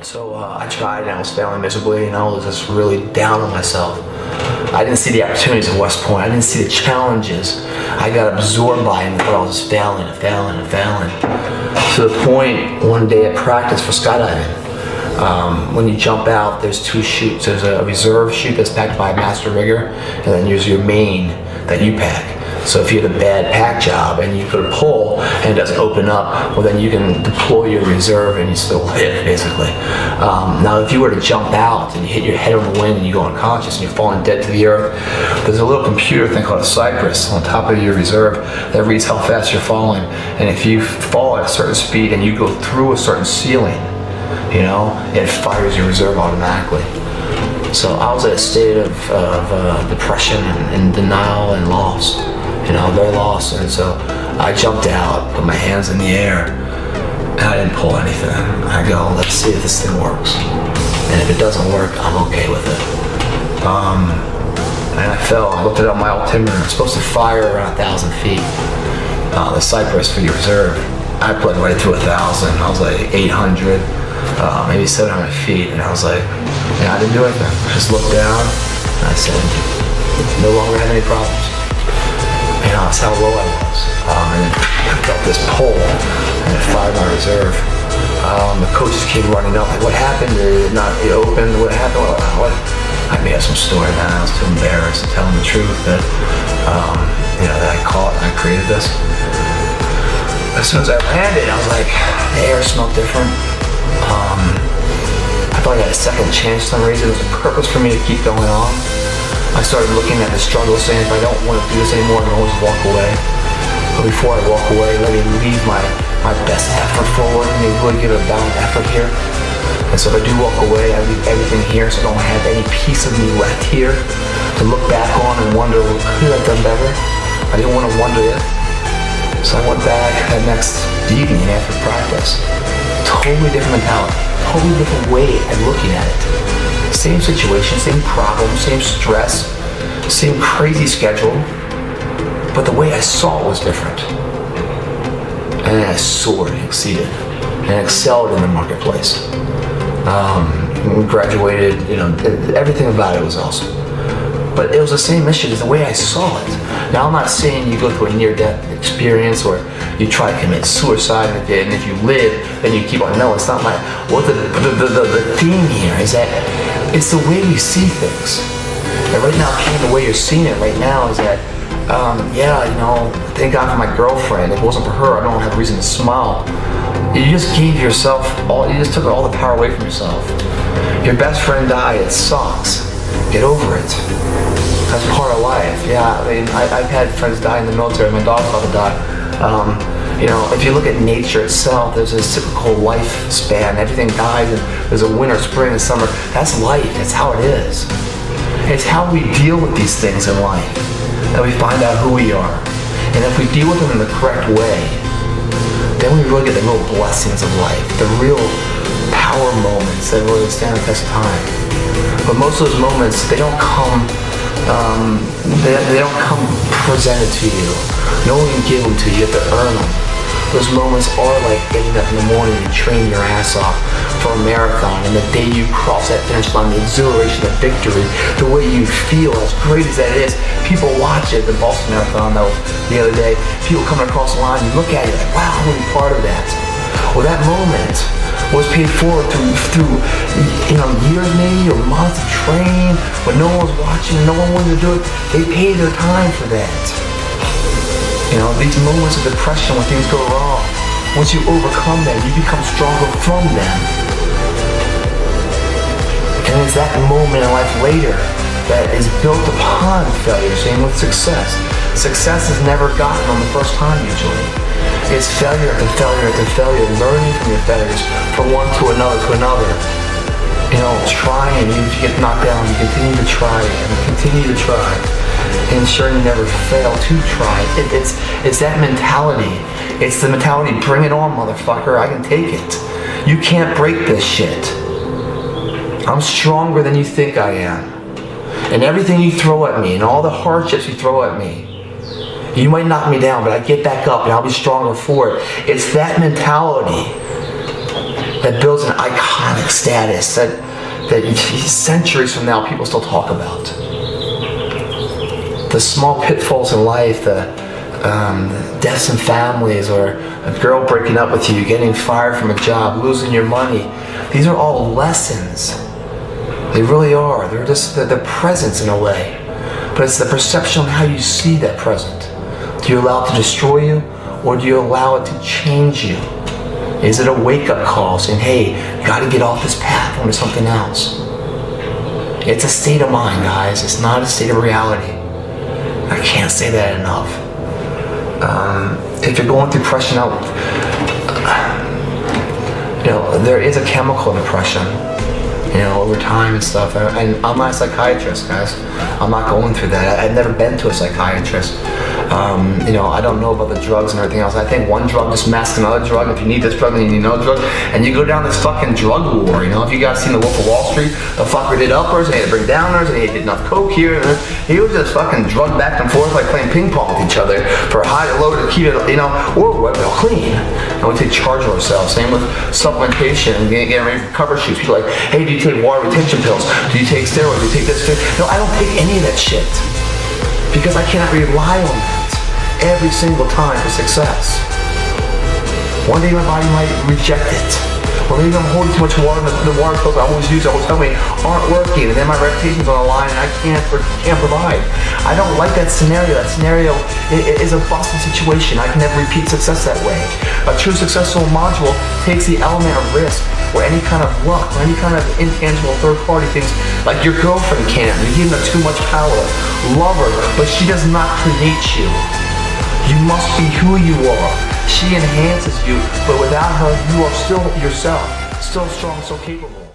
So I tried and I was failing miserably, and I was just really down on myself. I didn't see the opportunities at West Point. I didn't see the challenges. I got absorbed by them and thought I was just failing and failing and failing. To the point one day at practice for skydiving, when you jump out, there's two chutes. There's a reserve chute that's packed by a master rigger, and then there's your main that you pack. So if you had a bad pack job and you put a pull and it doesn't open up, well then you can deploy your reserve and you still live, basically. Now if you were to jump out and you hit your head on the wind and you go unconscious and you're falling dead to the earth, there's a little computer thing called a Cypress on top of your reserve that reads how fast you're falling. And if you fall at a certain speed and you go through a certain ceiling, you know, it fires your reserve automatically. So I was at a state of depression and denial and loss. You know, very lost, and so I jumped out, put my hands in the air, and I didn't pull anything. I go, let's see if this thing works. And if it doesn't work, I'm okay with it. And I fell, I looked at my altimeter, I'm supposed to fire around 1,000 feet. The Cypress for your reserve. I plugged right through 1,000, I was like 800, maybe 700 feet, and I was like, yeah, I didn't do anything. I just looked down, and I said, no longer have any problems. You know, that's how low I was. And I felt this pull, and it fired my reserve. The coaches came running up, like, what happened? It opened? What happened? What? I made up some story, man. I was too embarrassed to tell them the truth that, you know, that I created this. As soon as I landed, I was like, the air smelled different. I thought I had a second chance for some reason. There was a purpose for me to keep going on. I started looking at the struggle, saying if I don't want to do this anymore, I can always walk away. But before I walk away, let me leave my best effort forward. Let me really give it a valiant effort here. And so if I do walk away, I leave everything here, so I don't have any piece of me left here to look back on and wonder, well, could I have done better? I didn't want to wonder it. So I went back that next evening after practice. Totally different mentality, totally different way of looking at it. Same situation, same problem, same stress, same crazy schedule, but the way I saw it was different. And I soared and exceeded and excelled in the marketplace. Graduated, you know, everything about it was awesome. But it was the same issue as the way I saw it. Now I'm not saying you go through a near-death experience or you try to commit suicide and if you live, then you keep on. No, it's not my, well, the theme here is that it's the way we see things. And right now, Ken, the way you're seeing it right now is that, yeah, you know, thank God for my girlfriend. If it wasn't for her, I don't have a reason to smile. You just gave yourself you just took all the power away from yourself. Your best friend died, it sucks. Get over it. That's part of life. Yeah, I mean, I've had friends die in the military. My dog's about to die. You know, if you look at nature itself, there's a cyclical lifespan. Everything dies, and there's a winter, spring, and summer. That's life. That's how it is. It's how we deal with these things in life that we find out who we are. And if we deal with them in the correct way, then we really get the real blessings of life, the real power moments that really stand the test of time. But most of those moments, they don't come. They don't come presented to you. No one can give them to you. You have to earn them. Those moments are like getting up in the morning and training your ass off for a marathon, and the day you cross that finish line, the exhilaration of victory, the way you feel, as great as that is. People watch it, the Boston Marathon though, the other day, people coming across the line, you look at it like, wow, I want to be part of that. Well, that moment was paid forward through you know, years maybe or months of training, but no one was watching, no one wanted to do it. They paid their time for that. You know, these moments of depression when things go wrong, once you overcome them, you become stronger from them. And it's that moment in life later that is built upon failure. Same with success. Success is never gotten on the first time usually. It's failure after failure after failure, learning from your failures from one to another to another. You know, trying, even if you get knocked down, you continue to try and continue to try. And ensuring you never fail to try. It's that mentality. It's the mentality, bring it on, motherfucker, I can take it. You can't break this shit. I'm stronger than you think I am. And everything you throw at me and all the hardships you throw at me, you might knock me down, but I get back up and I'll be stronger for it. It's that mentality that builds an iconic status. status that centuries from now people still talk about. The small pitfalls in life, the deaths in families, or a girl breaking up with you, getting fired from a job, losing your money. These are all lessons. They really are. They're just the presence in a way. But it's the perception on how you see that present. Do you allow it to destroy you, or do you allow it to change you? Is it a wake-up call saying, hey, you gotta get off this path onto something else? It's a state of mind, guys. It's not a state of reality. I can't say that enough. If you're going through depression, there is a chemical in depression, over time and stuff. And I'm not a psychiatrist, guys. I'm not going through that. I've never been to a psychiatrist. I don't know about the drugs and everything else. I think one drug just masks another drug. If you need this drug, then you need another drug. And you go down this fucking drug war, If you guys seen The Wolf of Wall Street, the fucker did uppers, and he had to bring downers, and he did enough coke here. And he was just fucking drugged back and forth like playing ping pong with each other for high or low to keep it, or clean. And we take charge of ourselves. Same with supplementation and getting ready for cover shoots. People are like, hey, do you take water retention pills? Do you take steroids? Do you take this? No, I don't take any of that shit. Because I cannot rely on that every single time for success. One day my body might reject it. Or maybe I'm holding too much water, and the water pills I always use, always tell me, aren't working, and then my reputation's on the line and I can't provide. I don't like that scenario. That scenario is a busted situation. I can never repeat success that way. A true successful module takes the element of risk, or any kind of luck, or any kind of intangible third-party things, like your girlfriend can. You're giving her too much power. Love her, but she does not create you. You must be who you are. She enhances you, but without her, you are still yourself, still strong, still capable.